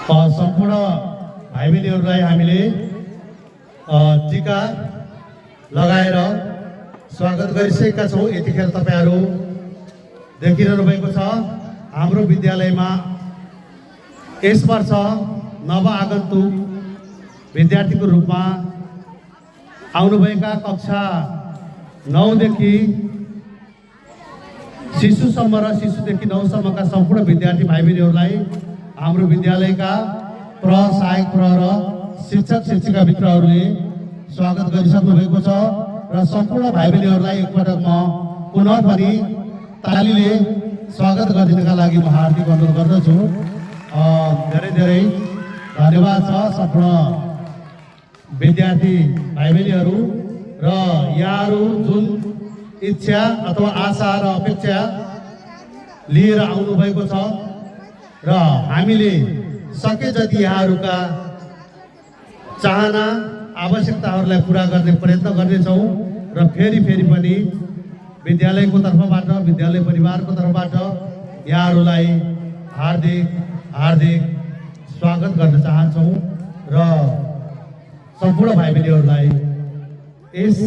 सम्पूर्ण भाइ बहिनीहरूलाई हामीले टीका लगाएर स्वागत गरिसकेका छौँ। यतिखेर तपाईहरु देखिरहनु भएको छ हाम्रो विद्यालयमा यस वर्ष नव आगन्तुक विद्यार्थीको रूपमा आउनुभएका कक्षा 9 देखि शिशुसम्म र शिशुदेखि 9 सम्मका सम्पूर्ण विद्यार्थी भाइ बहिनीहरूलाई हाम्रो विद्यालयका सहायक र शिक्षक शिक्षिका मित्रहरूले स्वागत गरिसक्नु भएको छ र सम्पूर्ण भाइ बहिनीहरूलाई एकपटक म पुनः पनि तालीले स्वागत गरिदिनका लागि म हार्दिक अनुरोध गर्दछु। धेरै धेरै धन्यवाद छ सम्पूर्ण विद्यार्थी भाइ बहिनीहरू र यहाँहरू जुन इच्छा अथवा आशा र अपेक्षा लिएर आउनु भएको छ र हामीले सके जति यहाँहरूका चाहना आवश्यकताहरूलाई पूरा गर्ने प्रयत्न गर्नेछौँ र फेरि पनि विद्यालयको तर्फबाट विद्यालय परिवारको तर्फबाट यहाँहरूलाई हार्दिक स्वागत गर्न चाहन्छौँ र सम्पूर्ण भाइ बहिनीहरूलाई यस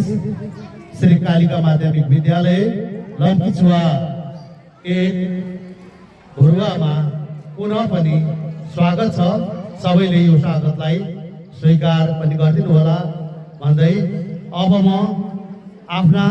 श्री कालिका माध्यमिक विद्यालय लम्कीचुवा 1 भुरुवामा पुनः पनि स्वागत छ। सबैले यो स्वागतलाई स्वीकार पनि गरिदिनु होला भन्दै अब म आफ्ना